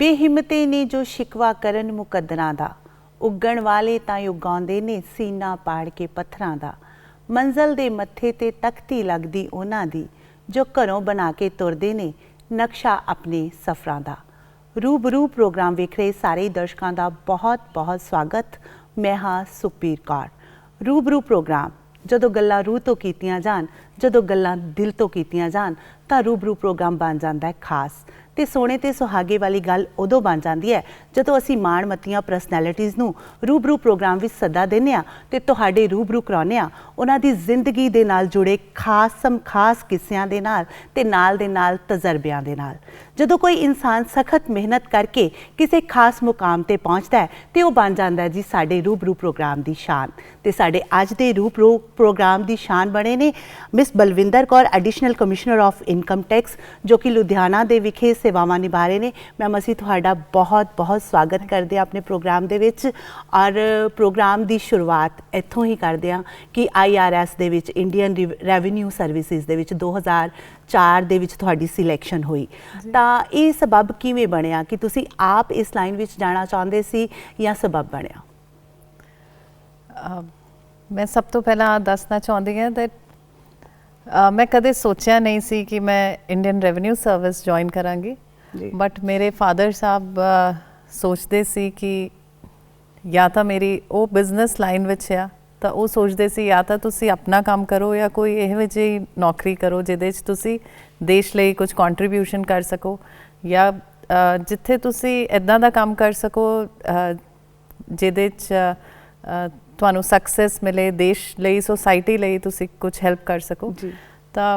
ਬੇਹਿੰਮਤੇ ਨੇ ਜੋ ਸ਼ਿਕਵਾ ਕਰਨ ਮੁਕੱਦਰਾਂ ਦਾ, ਉੱਗਣ ਵਾਲੇ ਤਾਂ ਉਗਾਉਂਦੇ ਨੇ ਸੀਨਾ ਪਾੜ ਕੇ ਪੱਥਰਾਂ ਦਾ। ਮੰਜ਼ਲ ਦੇ ਮੱਥੇ ਤੇ ਤਖਤੀ ਲੱਗਦੀ ਉਹਨਾਂ ਦੀ, ਜੋ ਘਰੋਂ ਬਣਾ ਕੇ ਤੁਰਦੇ ਨੇ ਨਕਸ਼ਾ ਆਪਣੇ ਸਫ਼ਰਾਂ ਦਾ। रूबरू प्रोग्राम वेख रहे सारे दर्शकों का बहुत बहुत स्वागत। मैं हाँ सुखबीर कौर। रूबरू प्रोग्राम जदों गल्लां रूह तो कीतियां जान, जदों गल्लां दिल तो कीतियां जान तां रूबरू प्रोग्राम बन जाता है खास। तो सोने ते सुहागे वाली गल उदों बन जाती है जदों असीं माणमत्तियां परसनैलिटीज़ नूं रूबरू प्रोग्राम विच सदा दिंदे आ ते तुहाडे रूबरू कराउने आ उन्हां दी जिंदगी दे नाल जुड़े खास किस्सियां दे नाल तजर्बियां दे नाल। जदों कोई इंसान सख्त मेहनत करके किसी खास मुकाम ते पहुँचता है तो वह बन जाता है जी साडे रूबरू प्रोग्राम की शान। तो साडे अज दे रूबरू प्रोग्राम की शान बने ने miss Balvinder Kaur, additional commissioner of income tax, जो कि लुधियाना दे विखे सेवावां निभा रहे हैं। मैम असीं तुहाडा बहुत बहुत स्वागत करते हैं अपने प्रोग्राम दे विच। और प्रोग्राम की शुरुआत इत्थों ही करते हैं कि IRS दे विच इंडियन रेवन्यू सर्विसिज दे विच 2004 दे विच तुहाडी सिलैक्शन हुई। तां ये सबब किवें बनिया कि तुसीं आप इस लाइन विच जाना चाहुंदे सी या सबब बनिया? मैं सब तो पहला दसना चाहती हाँ दैट मैं कदे सोचा नहीं सी कि मैं इंडियन रेवन्यू सर्विस ज्वाइन करांगी, बट मेरे फादर साहब सोचते सी कि या तो मेरी वो बिजनेस लाइन विच आ तो वो सोचते सी या तो तुसी अपना काम करो या कोई इहो जी नौकरी करो जिहदे च तुसी देश ਲਈ कुछ कंट्रीब्यूशन कर सको, या जिथे तुसी इदां दा काम कर सको जिहदे च ਤੁਹਾਨੂੰ सक्सेस मिले, देश ਲਈ सोसाइटी ਲਈ ਤੁਸੀਂ कुछ हेल्प कर सको। ਤਾਂ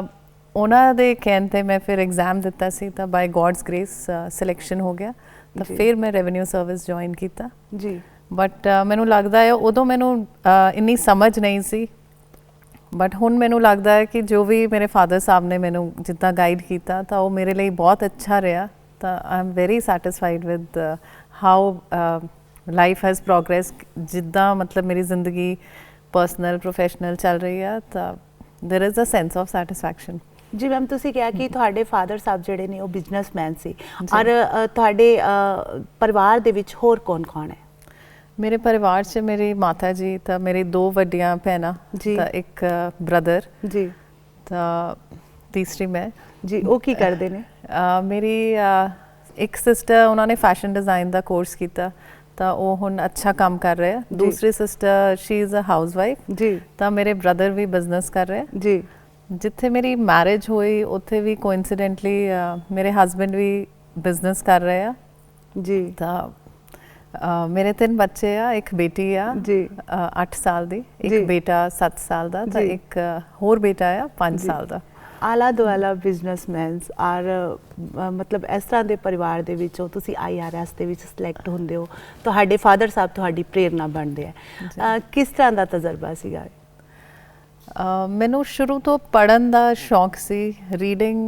ਉਹਨਾਂ ਦੇ ਕਹਿਣ ਤੇ मैं फिर एग्जाम ਦਿੱਤਾ ਸੀ ਤਾਂ बाय गॉड्स ग्रेस सिलेक्शन हो गया। ਤਾਂ फिर मैं रेवन्यू सर्विस ज्वाइन ਕੀਤਾ जी। बट ਮੈਨੂੰ ਲੱਗਦਾ ਹੈ ਉਦੋਂ ਮੈਨੂੰ ਇੰਨੀ ਸਮਝ ਨਹੀਂ ਸੀ, बट ਹੁਣ ਮੈਨੂੰ ਲੱਗਦਾ ਹੈ ਕਿ ਜੋ ਵੀ ਮੇਰੇ ਫਾਦਰ ਸਾਹਿਬ ਨੇ ਮੈਨੂੰ ਜਿੱਦਾਂ ਗਾਈਡ ਕੀਤਾ ਤਾਂ ਉਹ ਮੇਰੇ ਲਈ ਬਹੁਤ ਅੱਛਾ ਰਿਹਾ। ਤਾਂ I am very satisfied with how life has progress, जिद्दां मतलब मेरी जिंदगी पर्सनल प्रोफैशनल चल रही है तो there is a sense of satisfaction. जी मैम, तुसीं कहा कि तुहाडे फादर साहब जिहड़े ने वो बिजनेसमैन सी, और तुहाडे परिवार दे विच होर कौन कौन है? मेरे परिवार च मेरी माता जी, तो मेरी 2 वड्डियां भैनां, तो एक ब्रदर जी, तो तीसरी मैं जी। वो की करदे ने? मेरी एक सिस्टर, उन्होंने फैशन डिज़ाइन का कोर्स किया तो वो हुण अच्छा काम कर रहे हैं। दूसरी sister she is a housewife जी। तो मेरे ब्रदर भी बिजनेस कर रहे हैं जी। जिथे मेरी मैरिज हुई उत्थे भी कोइंसिडेंटली मेरे हस्बैंड भी बिजनेस कर रहे हैं जी। तो मेरे 3 बच्चे आ, एक बेटी आ जी 8 साल दी, एक बेटा 7 साल का, तो एक होर बेटा आ 5 साल का। आला दुआला बिजनेसमैनस और मतलब इस तरह के परिवार दे विचों तुसी IRS दे विच सिलेक्ट होंदे हो, तुहाडे फादर साहब तुहाडी प्रेरणा बनदे है। किस तरह का तजर्बा सीगा? मैनू शुरू तो पढ़न का शौक सी, रीडिंग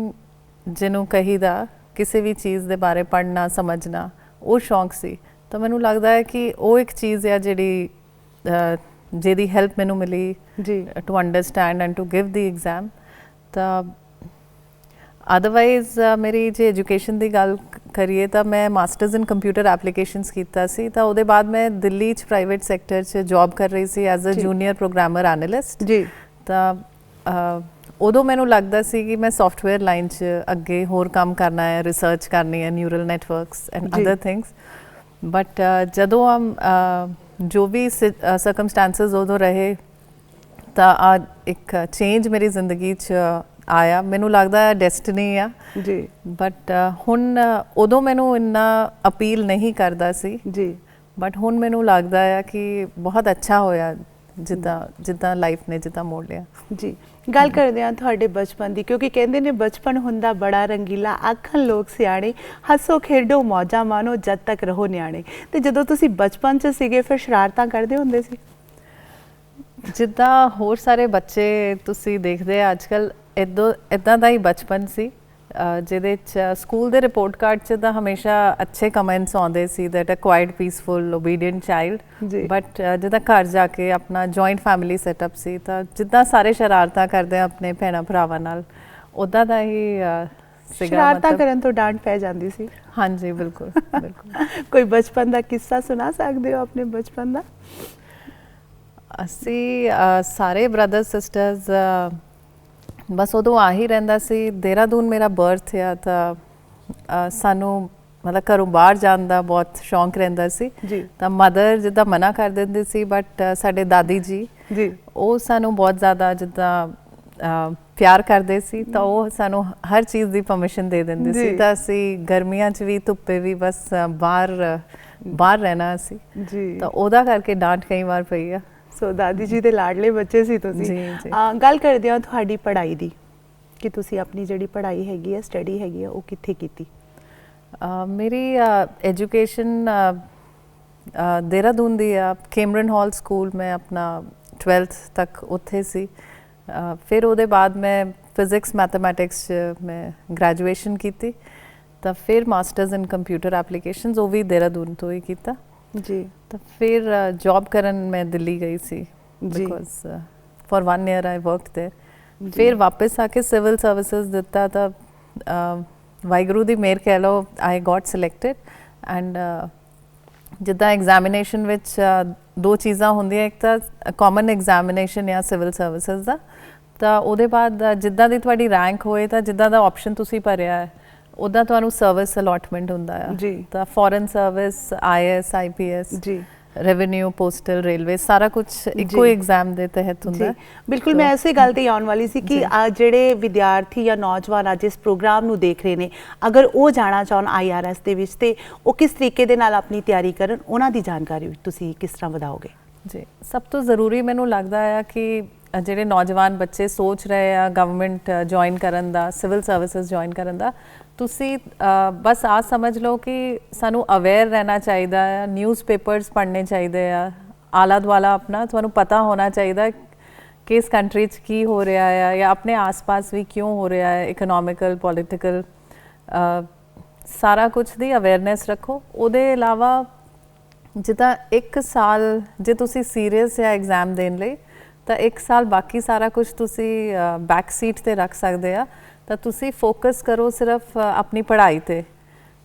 जिन्हों कहीदा किसी भी चीज़ के बारे पढ़ना समझना वो शौक सी। तो मैनू लगता है कि वो एक चीज़ है जिहड़ी जिहदी हेल्प मैनू मिली जी to understand and to give the exam. तो अदरवाइज मेरी जो एजुकेशन की गल करिए तो मैं मास्टर्स इन कंप्यूटर एप्लीकेशनस किया सी। तो उसदे बाद मैं दिल्ली प्राइवेट सैक्टर च जॉब कर रही सी as a junior programmer analyst जी। तो उदों मैनू लगता सी कि मैं सॉफ्टवेयर लाइन च अगे होर काम करना है, रिसर्च करनी है, neural networks and other things. But जदों हम जो भी सर्कमस्टांसिस उदों रहे तो एक चेंज मेरी जिंदगी च आया, मैनू लगता है डेस्टिनी आ जी। बट हुण उदों मैनू इन्ना अपील नहीं करता सी जी, बट हुण मैनू लगता है कि बहुत अच्छा होया जिद्दां लाइफ ने जिद्दां मोड़ लिया जी। गल करदे हां तुहाडे बचपन दी, क्योंकि कहंदे ने बचपन हुंदा बड़ा रंगीला, आखन लोग सियाणे, हसो खेडो मौजा मानो जद तक रहो न्याणे। ते जदों तुसीं बचपन च सीगे फिर शरारतां करदे हुंदे सी? जिद्दां होर सारे बच्चे तुसी देखदे अजकल इदां दा ही बचपन सी, जिहदे च स्कूल दे रिपोर्ट कार्ड च तां हमेशा अच्छे कमेंट्स आउंदे सी that a quite peaceful obedient child. But जिद्दां घर जाके अपना जॉइंट फैमिली सैटअप सी तां जिद्दां सारे शरारतां करदे अपने भैणां भरावां नाल उदां दा ही ਸ਼ਰਾਰਤਾਂ ਕਰਨ ਤੋਂ ਡਾਂਟ ਪੈ ਜਾਂਦੀ ਸੀ? ਹਾਂਜੀ ਬਿਲਕੁਲ ਬਿਲਕੁਲ। ਕੋਈ ਬਚਪਨ ਦਾ ਕਿੱਸਾ ਸੁਣਾ ਸਕਦੇ ਹੋ ਆਪਣੇ ਬਚਪਨ ਦਾ? ਅਸੀਂ ਸਾਰੇ ਬ੍ਰਦਰ ਸਿਸਟਰਸ ਬਸ ਉਦੋਂ ਆ ਹੀ ਰਹਿੰਦਾ ਸੀ। ਦੇਹਰਾਦੂਨ ਮੇਰਾ ਬਰਥ ਆ ਤਾਂ ਸਾਨੂੰ ਮਤਲਬ ਘਰੋਂ ਬਾਹਰ ਜਾਣ ਦਾ ਬਹੁਤ ਸ਼ੌਂਕ ਰਹਿੰਦਾ ਸੀ ਜੀ। ਤਾਂ ਮਦਰ ਜਿੱਦਾਂ ਮਨਾ ਕਰ ਦਿੰਦੀ ਸੀ, ਬਟ ਸਾਡੇ ਦਾਦੀ ਜੀ ਉਹ ਸਾਨੂੰ ਬਹੁਤ ਜ਼ਿਆਦਾ ਜਿੱਦਾਂ ਪਿਆਰ ਕਰਦੇ ਸੀ, ਤਾਂ ਉਹ ਸਾਨੂੰ ਹਰ ਚੀਜ਼ ਦੀ ਪਰਮਿਸ਼ਨ ਦੇ ਦਿੰਦੇ ਸੀ। ਤਾਂ ਅਸੀਂ ਗਰਮੀਆਂ 'ਚ ਵੀ ਧੁੱਪੇ ਵੀ ਬਸ ਬਾਹਰ ਰਹਿਣਾ ਅਸੀਂ ਜੀ। ਤਾਂ ਉਹਦਾ ਕਰਕੇ ਡਾਂਟ ਕਈ ਵਾਰ ਪਈ ਆ। ਸੋ ਦਾਦੀ ਜੀ ਦੇ ਲਾਡਲੇ ਬੱਚੇ ਸੀ ਤੁਸੀਂ। ਗੱਲ ਕਰਦੇ ਹਾਂ ਤੁਹਾਡੀ ਪੜ੍ਹਾਈ ਦੀ, ਕਿ ਤੁਸੀਂ ਆਪਣੀ ਜਿਹੜੀ ਪੜ੍ਹਾਈ ਹੈਗੀ ਹੈ, ਸਟੱਡੀ ਹੈਗੀ ਹੈ, ਉਹ ਕਿੱਥੇ ਕੀਤੀ? ਮੇਰੀ ਐਜੂਕੇਸ਼ਨ ਦੇਹਰਾਦੂਨ ਦੀ ਆ, ਕੈਮਰਨ ਹਾਲ ਸਕੂਲ ਮੈਂ ਆਪਣਾ 12th ਤੱਕ ਉੱਥੇ ਸੀ। ਫਿਰ ਉਹਦੇ ਬਾਅਦ ਮੈਂ ਫਿਜ਼ਿਕਸ ਮੈਥਮੈਟਿਕਸ 'ਚ ਮੈਂ ਗ੍ਰੈਜੂਏਸ਼ਨ ਕੀਤੀ, ਤਾਂ ਫਿਰ ਮਾਸਟਰਸ ਇਨ ਕੰਪਿਊਟਰ ਐਪਲੀਕੇਸ਼ਨਸ ਉਹ ਵੀ ਦੇਹਰਾਦੂਨ ਤੋਂ ਹੀ ਕੀਤਾ ਜੀ। ਤਾਂ ਫਿਰ ਜੌਬ ਕਰਨ ਮੈਂ ਦਿੱਲੀ ਗਈ ਸੀ, because for 1 year I worked there. ਫਿਰ ਵਾਪਸ ਆ ਕੇ ਸਿਵਲ ਸਰਵਿਸਿਜ਼ ਦਿੱਤਾ, ਤਾਂ ਵਾਹਿਗੁਰੂ ਦੀ ਮਿਹਰ ਕਹਿ ਲਓ, ਆਈ ਗੋਟ ਸਿਲੈਕਟਡ। ਐਂਡ ਜਿੱਦਾਂ ਐਗਜ਼ਾਮੀਨੇਸ਼ਨ ਵਿੱਚ 2 ਚੀਜ਼ਾਂ ਹੁੰਦੀਆਂ, ਇੱਕ ਤਾਂ ਕਾਮਨ ਐਗਜ਼ਾਮੀਨੇਸ਼ਨ ਜਾਂ ਸਿਵਲ ਸਰਵਿਸਿਜ਼ ਦਾ, ਤਾਂ ਉਹਦੇ ਬਾਅਦ ਜਿੱਦਾਂ ਦੀ ਤੁਹਾਡੀ ਰੈਂਕ ਹੋਏ ਤਾਂ ਜਿੱਦਾਂ ਦਾ ਆਪਸ਼ਨ ਤੁਸੀਂ ਭਰਿਆ ਹੈ ਉੱਦਾਂ ਤੁਹਾਨੂੰ ਸਰਵਿਸ ਅਲੋਟਮੈਂਟ ਹੁੰਦਾ ਆ ਜੀ। ਤਾਂ ਫੋਰਨ ਸਰਵਿਸ, IAS IPS ਜੀ, ਰੈਵਨਿਊ, ਪੋਸਟਲ, ਰੇਲਵੇ, ਸਾਰਾ ਕੁਝ ਇੱਕੋ ਐਗਜ਼ਾਮ ਦੇ ਤਹਿਤ ਹੁੰਦਾ। ਬਿਲਕੁਲ, ਮੈਂ ਇਸੇ ਗੱਲ ਤੇ ਆਉਣ ਵਾਲੀ ਸੀ ਕਿ ਜਿਹੜੇ ਵਿਦਿਆਰਥੀ ਜਾਂ ਨੌਜਵਾਨ ਅੱਜ ਇਸ ਪ੍ਰੋਗਰਾਮ ਨੂੰ ਦੇਖ ਰਹੇ ਨੇ, ਅਗਰ ਉਹ ਜਾਣਾ ਚਾਹਣ IRS ਦੇ ਵਿੱਚ, ਤੇ ਉਹ ਕਿਸ ਤਰੀਕੇ ਦੇ ਨਾਲ ਆਪਣੀ ਤਿਆਰੀ ਕਰਨ, ਉਹਨਾਂ ਦੀ ਜਾਣਕਾਰੀ ਤੁਸੀਂ ਕਿਸ ਤਰ੍ਹਾਂ ਵਧਾਓਗੇ? ਜੀ, ਸਭ ਤੋਂ ਜ਼ਰੂਰੀ ਮੈਨੂੰ ਲੱਗਦਾ ਆ ਕਿ ਜਿਹੜੇ ਨੌਜਵਾਨ ਬੱਚੇ ਸੋਚ ਰਹੇ ਆ ਗਵਰਨਮੈਂਟ ਜੁਆਇਨ ਕਰਨ ਦਾ, ਸਿਵਲ ਸਰਵਿਸਿਜ਼ ਜੁਆਇਨ ਕਰਨ ਦਾ, ਤੁਸੀਂ ਬਸ ਆ ਸਮਝ ਲਓ ਕਿ ਸਾਨੂੰ ਅਵੇਅਰ ਰਹਿਣਾ ਚਾਹੀਦਾ ਆ, ਨਿਊਜ਼ਪੇਪਰਸ ਪੜ੍ਹਨੇ ਚਾਹੀਦੇ ਆ, ਆਲਾ ਦੁਆਲਾ ਆਪਣਾ ਤੁਹਾਨੂੰ ਪਤਾ ਹੋਣਾ ਚਾਹੀਦਾ ਕਿ ਇਸ ਕੰਟਰੀ 'ਚ ਕੀ ਹੋ ਰਿਹਾ ਆ, ਜਾਂ ਆਪਣੇ ਆਸ-ਪਾਸ ਵੀ ਕਿਉਂ ਹੋ ਰਿਹਾ ਹੈ, ਇਕਨੋਮਿਕਲ, ਪੋਲੀਟੀਕਲ, ਸਾਰਾ ਕੁਝ ਦੀ ਅਵੇਅਰਨੈਸ ਰੱਖੋ। ਉਹਦੇ ਇਲਾਵਾ ਜਿੱਦਾਂ 1 ਸਾਲ ਜੇ ਤੁਸੀਂ ਸੀਰੀਅਸ ਹੈ ਐਗਜ਼ਾਮ ਦੇਣ ਲਈ, ਤਾਂ 1 ਸਾਲ ਬਾਕੀ ਸਾਰਾ ਕੁਝ ਤੁਸੀਂ ਬੈਕ ਸੀਟ 'ਤੇ ਰੱਖ ਸਕਦੇ ਆ। ਤਾਂ ਤੁਸੀਂ ਫੋਕਸ ਕਰੋ ਸਿਰਫ ਆਪਣੀ ਪੜ੍ਹਾਈ 'ਤੇ।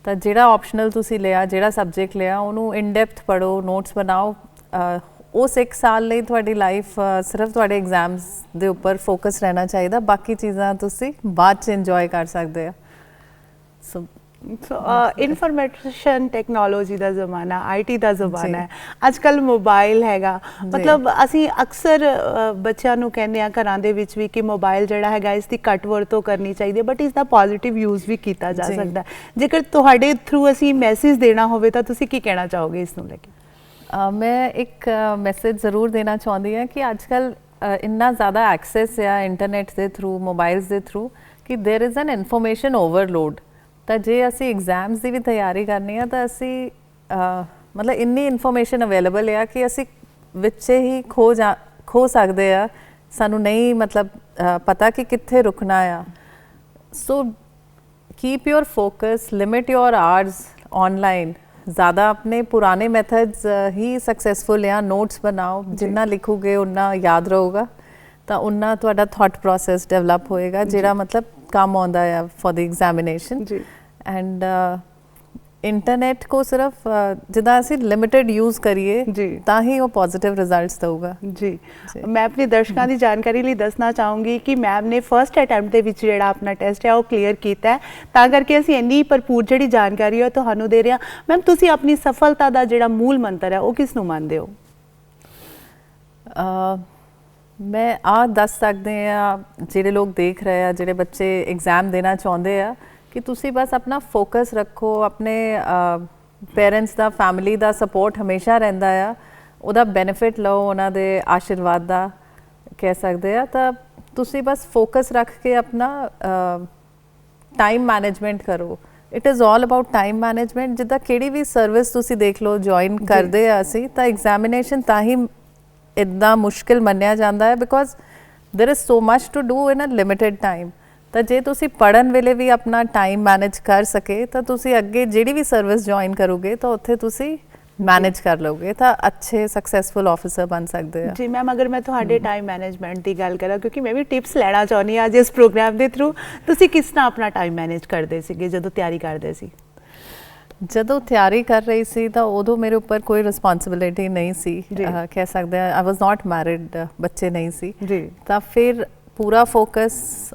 ਤਾਂ ਜਿਹੜਾ ਆਪਸ਼ਨਲ ਤੁਸੀਂ ਲਿਆ, ਜਿਹੜਾ ਸਬਜੈਕਟ ਲਿਆ, ਉਹਨੂੰ ਇਨ ਡੈਪਥ ਪੜ੍ਹੋ, ਨੋਟਸ ਬਣਾਓ। ਉਸ 1 ਸਾਲ ਲਈ ਤੁਹਾਡੀ ਲਾਈਫ ਸਿਰਫ ਤੁਹਾਡੇ ਐਗਜ਼ਾਮਸ ਦੇ ਉੱਪਰ ਫੋਕਸ ਰਹਿਣਾ ਚਾਹੀਦਾ, ਬਾਕੀ ਚੀਜ਼ਾਂ ਤੁਸੀਂ ਬਾਅਦ 'ਚ ਇੰਜੋਏ ਕਰ ਸਕਦੇ ਆ। ਸੋ ਇਨਫੋਰਮੇਸ਼ਨ ਟੈਕਨੋਲੋਜੀ ਦਾ ਜ਼ਮਾਨਾ, IT ਦਾ ਜ਼ਮਾਨਾ ਹੈ, ਅੱਜ ਕੱਲ੍ਹ ਮੋਬਾਈਲ ਹੈਗਾ। ਮਤਲਬ ਅਸੀਂ ਅਕਸਰ ਬੱਚਿਆਂ ਨੂੰ ਕਹਿੰਦੇ ਹਾਂ ਘਰਾਂ ਦੇ ਵਿੱਚ ਵੀ ਕਿ ਮੋਬਾਈਲ ਜਿਹੜਾ ਹੈਗਾ ਇਸ ਦੀ ਘੱਟ ਵਰਤੋਂ ਕਰਨੀ ਚਾਹੀਦੀ ਹੈ, ਬਟ ਇਸ ਦਾ ਪੋਜ਼ਿਟਿਵ ਯੂਜ਼ ਵੀ ਕੀਤਾ ਜਾ ਸਕਦਾ। ਜੇਕਰ ਤੁਹਾਡੇ ਥਰੂ ਅਸੀਂ ਮੈਸੇਜ ਦੇਣਾ ਹੋਵੇ ਤਾਂ ਤੁਸੀਂ ਕੀ ਕਹਿਣਾ ਚਾਹੋਗੇ ਇਸ ਨੂੰ ਲੈ ਕੇ? ਮੈਂ ਇੱਕ ਮੈਸੇਜ ਜ਼ਰੂਰ ਦੇਣਾ ਚਾਹੁੰਦੀ ਹਾਂ ਕਿ ਅੱਜ ਕੱਲ੍ਹ ਇੰਨਾ ਜ਼ਿਆਦਾ ਐਕਸੈਸ ਆ ਇੰਟਰਨੈਟ ਦੇ ਥਰੂ, ਮੋਬਾਈਲਸ ਦੇ ਥਰੂ, ਕਿ there is an information overload. ਤਾਂ ਜੇ ਅਸੀਂ ਐਗਜ਼ਾਮਸ ਦੀ ਵੀ ਤਿਆਰੀ ਕਰਨੀ ਆ ਤਾਂ ਅਸੀਂ ਮਤਲਬ ਇੰਨੀ ਇਨਫੋਰਮੇਸ਼ਨ ਅਵੇਲੇਬਲ ਆ ਕਿ ਅਸੀਂ ਵਿੱਚੇ ਹੀ ਖੋ ਸਕਦੇ ਆ, ਸਾਨੂੰ ਨਹੀਂ ਮਤਲਬ ਪਤਾ ਕਿ ਕਿੱਥੇ ਰੁਕਣਾ ਆ। ਸੋ ਕੀਪ ਯੋਰ ਫੋਕਸ, ਲਿਮਿਟ ਯੋਰ ਆਵਰਸ ਔਨਲਾਈਨ। ज़्यादा अपने पुराने मेथड्स ही सक्सेसफुल या नोट्स बनाओ, जिन्ना लिखोगे उन्ना याद रहोगा, तो उन्ना तुहाडा थॉट प्रोसेस डेवलप होएगा, जिहड़ा मतलब काम आउंदा है for the examination. And internet को सिर्फ जिदा असीं लिमिटेड यूज़ करिए ਤਾਂ ਹੀ ਉਹ ਪੋਜ਼ਿਟਿਵ ਰਿਜ਼ਲਟਸ ਦਊਗਾ। ਜੀ, ਮੈਂ ਆਪਣੇ ਦਰਸ਼ਕਾਂ ਦੀ ਜਾਣਕਾਰੀ ਲਈ ਦੱਸਣਾ ਚਾਹੂੰਗੀ ਕਿ ਮੈਮ ਨੇ ਫਰਸਟ ਅਟੈਂਪਟ ਦੇ ਵਿੱਚ ਜਿਹੜਾ ਆਪਣਾ ਟੈਸਟ ਹੈ ਉਹ ਕਲੀਅਰ ਕੀਤਾ ਹੈ, ਤਾਂ ਕਰਕੇ ਅਸੀਂ ਇੰਨੀ ਭਰਪੂਰ ਜਿਹੜੀ ਜਾਣਕਾਰੀ ਹੈ ਤੁਹਾਨੂੰ ਦੇ ਰਹੇ ਹਾਂ। ਮੈਮ, ਤੁਸੀਂ ਆਪਣੀ ਸਫਲਤਾ ਦਾ ਜਿਹੜਾ ਮੂਲ ਮੰਤਰ ਹੈ ਉਹ ਕਿਸ ਨੂੰ ਮੰਨਦੇ ਹੋ? ਮੈਂ ਆ ਦੱਸ ਸਕਦੇ ਆ, ਜਿਹੜੇ ਲੋਕ ਦੇਖ ਰਹੇ ਆ, ਜਿਹੜੇ ਬੱਚੇ ਐਗਜ਼ਾਮ ਦੇਣਾ ਚਾਹੁੰਦੇ ਆ, ਕਿ ਤੁਸੀਂ ਬਸ ਆਪਣਾ ਫੋਕਸ ਰੱਖੋ, ਆਪਣੇ ਪੇਰੈਂਟਸ ਦਾ, ਫੈਮਿਲੀ ਦਾ ਸਪੋਰਟ ਹਮੇਸ਼ਾ ਰਹਿੰਦਾ ਆ, ਉਹਦਾ ਬੈਨੀਫਿਟ ਲਓ, ਉਹਨਾਂ ਦੇ ਆਸ਼ੀਰਵਾਦ ਦਾ ਕਹਿ ਸਕਦੇ ਆ। ਤਾਂ ਤੁਸੀਂ ਬਸ ਫੋਕਸ ਰੱਖ ਕੇ ਆਪਣਾ ਟਾਈਮ ਮੈਨੇਜਮੈਂਟ ਕਰੋ। It is all about time management. ਜਿੱਦਾਂ ਕਿਹੜੀ ਵੀ ਸਰਵਿਸ ਤੁਸੀਂ ਦੇਖ ਲਓ ਜੁਆਇਨ ਕਰਦੇ ਆ ਅਸੀਂ, ਤਾਂ ਐਗਜ਼ਾਮੀਨੇਸ਼ਨ ਤਾਂ ਹੀ ਇੱਦਾਂ ਮੁਸ਼ਕਿਲ ਮੰਨਿਆ ਜਾਂਦਾ ਹੈ, because there is so much to do in a limited time. ਤਾਂ ਜੇ ਤੁਸੀਂ ਪੜ੍ਹਨ ਵੇਲੇ ਵੀ ਆਪਣਾ ਟਾਈਮ ਮੈਨੇਜ ਕਰ ਸਕੇ ਤਾਂ ਤੁਸੀਂ ਅੱਗੇ ਜਿਹੜੀ ਵੀ ਸਰਵਿਸ ਜੁਆਇਨ ਕਰੋਗੇ ਤਾਂ ਉੱਥੇ ਤੁਸੀਂ ਮੈਨੇਜ ਕਰ ਲਓਗੇ ਤਾਂ ਅੱਛੇ ਸਕਸੈਸਫੁਲ ਆਫੀਸਰ ਬਣ ਸਕਦੇ ਆ। ਜੀ ਮੈਮ, ਅਗਰ ਮੈਂ ਤੁਹਾਡੇ ਟਾਈਮ ਮੈਨੇਜਮੈਂਟ ਦੀ ਗੱਲ ਕਰਾਂ, ਕਿਉਂਕਿ ਮੈਂ ਵੀ ਟਿਪਸ ਲੈਣਾ ਚਾਹੁੰਦੀ ਹਾਂ ਅੱਜ ਇਸ ਪ੍ਰੋਗਰਾਮ ਦੇ ਥਰੂ, ਤੁਸੀਂ ਕਿਸ ਤਰ੍ਹਾਂ ਆਪਣਾ ਟਾਈਮ ਮੈਨੇਜ ਕਰਦੇ ਸੀਗੇ ਜਦੋਂ ਤਿਆਰੀ ਕਰਦੇ ਸੀ? ਜਦੋਂ ਤਿਆਰੀ ਕਰ ਰਹੀ ਸੀ ਤਾਂ ਉਦੋਂ ਮੇਰੇ ਉੱਪਰ ਕੋਈ ਰਿਸਪੌਂਸਿਬਿਲਿਟੀ ਨਹੀਂ ਸੀ, ਕਹਿ ਸਕਦੇ ਆ ਆਈ ਵਾਸ ਨਾਟ ਮੈਰਿਡ, ਬੱਚੇ ਨਹੀਂ ਸੀ ਜੀ। ਤਾਂ ਫਿਰ ਪੂਰਾ ਫੋਕਸ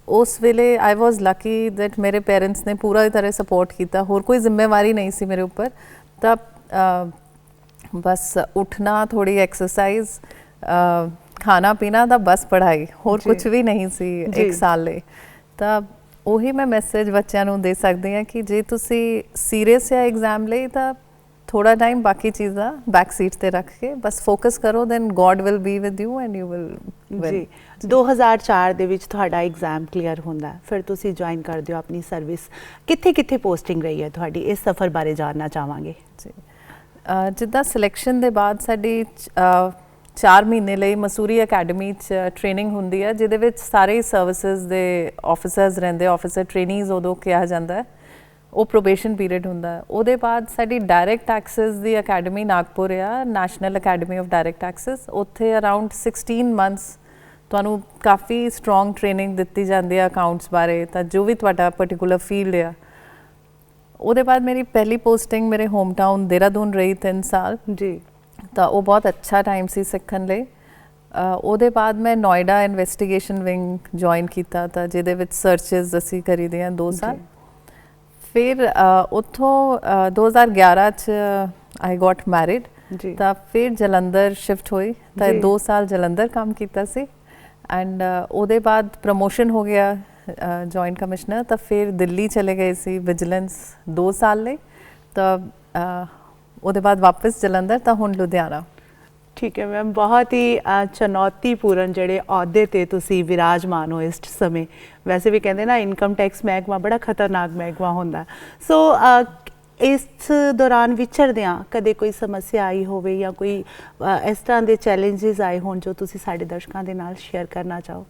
ਉਸ ਵੇਲੇ ਆਈ ਵਾਸ ਲੱਕੀ ਦੈਟ ਮੇਰੇ ਪੇਰੈਂਟਸ ਨੇ ਪੂਰਾ ਤਰ੍ਹਾਂ ਸਪੋਰਟ ਕੀਤਾ, ਹੋਰ ਕੋਈ ਜ਼ਿੰਮੇਵਾਰੀ ਨਹੀਂ ਸੀ ਮੇਰੇ ਉੱਪਰ। ਤਾਂ ਬਸ ਉੱਠਣਾ, ਥੋੜੀ ਐਕਸਰਸਾਈਜ਼, ਖਾਣਾ ਪੀਣਾ ਦਾ, ਬਸ ਪੜ੍ਹਾਈ, ਹੋਰ ਕੁਝ ਵੀ ਨਹੀਂ ਸੀ 1 ਸਾਲ ਲਈ। ਤਾਂ ਉਹੀ ਮੈਂ ਮੈਸੇਜ ਬੱਚਿਆਂ ਨੂੰ ਦੇ ਸਕਦੀ ਹਾਂ ਕਿ ਜੇ ਤੁਸੀਂ ਸੀਰੀਅਸ ਹੈ ਐਗਜ਼ਾਮ ਲਈ ਤਾਂ ਥੋੜਾ ਟਾਈਮ ਬਾਕੀ ਚੀਜ਼ਾਂ ਬੈਕ ਸੀਟ ਤੇ ਰੱਖ ਕੇ ਬਸ ਫੋਕਸ ਕਰੋ, then God will be with you and you will win. 2004 ਦੇ ਵਿੱਚ ਤੁਹਾਡਾ ਐਗਜ਼ਾਮ ਕਲੀਅਰ ਹੁੰਦਾ, ਫਿਰ ਤੁਸੀਂ ਜੁਆਇਨ ਕਰਦੇ ਹੋ ਆਪਣੀ ਸਰਵਿਸ। ਕਿੱਥੇ ਕਿੱਥੇ ਪੋਸਟਿੰਗ ਰਹੀ ਹੈ ਤੁਹਾਡੀ? ਇਸ ਸਫ਼ਰ ਬਾਰੇ ਜਾਣਨਾ ਚਾਹਾਂਗੇ ਜੀ। ਜਿੱਦਾਂ ਸਿਲੈਕਸ਼ਨ ਦੇ ਬਾਅਦ ਸਾਡੀ 4 ਮਹੀਨੇ ਲਈ ਮਸੂਰੀ ਅਕੈਡਮੀ 'ਚ ਟ੍ਰੇਨਿੰਗ ਹੁੰਦੀ ਹੈ, ਜਿਹਦੇ ਵਿੱਚ ਸਾਰੇ ਸਰਵਿਸਿਜ਼ ਦੇ ਆਫਿਸਰਸ ਰਹਿੰਦੇ, ਆਫਿਸਰ ਟ੍ਰੇਨੀਜ਼ ਉਦੋਂ ਕਿਹਾ ਜਾਂਦਾ ਹੈ। ਉਹ ਪ੍ਰੋਬੇਸ਼ਨ ਪੀਰੀਅਡ ਹੁੰਦਾ ਹੈ। ਉਹਦੇ ਬਾਅਦ ਸਾਡੀ ਡਾਇਰੈਕਟ ਟੈਕਸਿਸ ਦੀ ਅਕੈਡਮੀ ਨਾਗਪੁਰ ਆ, national academy of direct Texas. ਉੱਥੇ ਅਰਾਊਂਡ 16 ਮੰਥਸ ਤੁਹਾਨੂੰ ਕਾਫੀ ਸਟਰੋਂਗ ਟ੍ਰੇਨਿੰਗ ਦਿੱਤੀ ਜਾਂਦੀ ਹੈ ਅਕਾਊਂਟਸ ਬਾਰੇ, ਤਾਂ ਜੋ ਵੀ ਤੁਹਾਡਾ ਪਰਟੀਕੂਲਰ ਫੀਲਡ ਆ। ਉਹਦੇ ਬਾਅਦ ਮੇਰੀ ਪਹਿਲੀ ਪੋਸਟਿੰਗ ਮੇਰੇ ਹੋਮ ਟਾਊਨ ਦੇਹਰਾਦੂਨ ਰਹੀ 3 ਸਾਲ ਜੀ। ਤਾਂ ਉਹ ਬਹੁਤ ਅੱਛਾ ਟਾਈਮ ਸੀ ਸਿੱਖਣ ਲਈ। ਉਹਦੇ ਬਾਅਦ ਮੈਂ ਨੋਇਡਾ ਇਨਵੈਸਟੀਗੇਸ਼ਨ ਵਿੰਗ ਜੁਆਇਨ ਕੀਤਾ, ਤਾਂ ਜਿਹਦੇ ਵਿੱਚ ਸਰਚਿਸ ਅਸੀਂ ਕਰੀਦੇ ਹਾਂ 2 ਸਾਲ। ਫਿਰ ਉੱਥੋਂ 2011 'ਚ ਆਈ ਗੋਟ ਮੈਰਿਡ, ਤਾਂ ਫਿਰ ਜਲੰਧਰ ਸ਼ਿਫਟ ਹੋਈ, ਤਾਂ 2 ਸਾਲ ਜਲੰਧਰ ਕੰਮ ਕੀਤਾ ਸੀ। ਐਂਡ ਉਹਦੇ ਬਾਅਦ ਪ੍ਰਮੋਸ਼ਨ ਹੋ ਗਿਆ ਜੁਆਇੰਟ ਕਮਿਸ਼ਨਰ, ਤਾਂ ਫਿਰ ਦਿੱਲੀ ਚਲੇ ਗਏ ਸੀ ਵਿਜੀਲੈਂਸ 2 ਸਾਲ ਲਈ। ਤਾਂ ਉਹਦੇ ਬਾਅਦ ਵਾਪਸ ਜਲੰਧਰ, ਤਾਂ ਹੁਣ ਲੁਧਿਆਣਾ। ਠੀਕ ਹੈ ਮੈਮ, ਬਹੁਤ ਹੀ ਚੁਣੌਤੀਪੂਰਨ ਜਿਹੜੇ ਅਹੁਦੇ 'ਤੇ ਤੁਸੀਂ ਵਿਰਾਜਮਾਨ ਹੋ ਇਸ ਸਮੇਂ। ਵੈਸੇ ਵੀ ਕਹਿੰਦੇ ਨਾ ਇਨਕਮ ਟੈਕਸ ਮਹਿਕਮਾ ਬੜਾ ਖਤਰਨਾਕ ਮਹਿਕਮਾ ਹੁੰਦਾ। ਸੋ ਇਸ ਦੌਰਾਨ ਵਿਚਰਦਿਆਂ ਕਦੇ ਕੋਈ ਸਮੱਸਿਆ ਆਈ ਹੋਵੇ ਜਾਂ ਕੋਈ ਇਸ ਤਰ੍ਹਾਂ ਦੇ ਚੈਲੰਜਸ ਆਏ ਹੋਣ ਜੋ ਤੁਸੀਂ ਸਾਡੇ ਦਰਸ਼ਕਾਂ ਦੇ ਨਾਲ ਸ਼ੇਅਰ ਕਰਨਾ ਚਾਹੋ?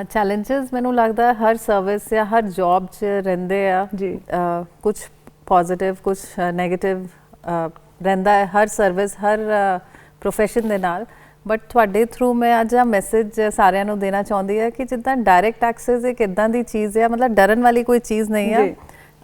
ਚੈਲੰਜਸ ਮੈਨੂੰ ਲੱਗਦਾ ਹਰ ਸਰਵਿਸ ਜਾਂ ਹਰ ਜੌਬ 'ਚ ਰਹਿੰਦੇ ਆ ਜੀ। ਕੁਝ ਪੋਜ਼ਿਟਿਵ, ਕੁਝ ਨੈਗੇਟਿਵ ਰਹਿੰਦਾ ਹੈ ਹਰ ਸਰਵਿਸ, ਹਰ ਪ੍ਰੋਫੈਸ਼ਨ ਦੇ ਨਾਲ। ਬਟ ਤੁਹਾਡੇ ਥਰੂ ਮੈਂ ਅੱਜ ਆ ਮੈਸੇਜ ਸਾਰਿਆਂ ਨੂੰ ਦੇਣਾ ਚਾਹੁੰਦੀ ਹਾਂ ਕਿ ਜਿੱਦਾਂ ਡਾਇਰੈਕਟ ਟੈਕਸਿਸ ਇੱਕ ਇੱਦਾਂ ਦੀ ਚੀਜ਼ ਹੈ, ਮਤਲਬ ਡਰਨ ਵਾਲੀ ਕੋਈ ਚੀਜ਼ ਨਹੀਂ ਆ।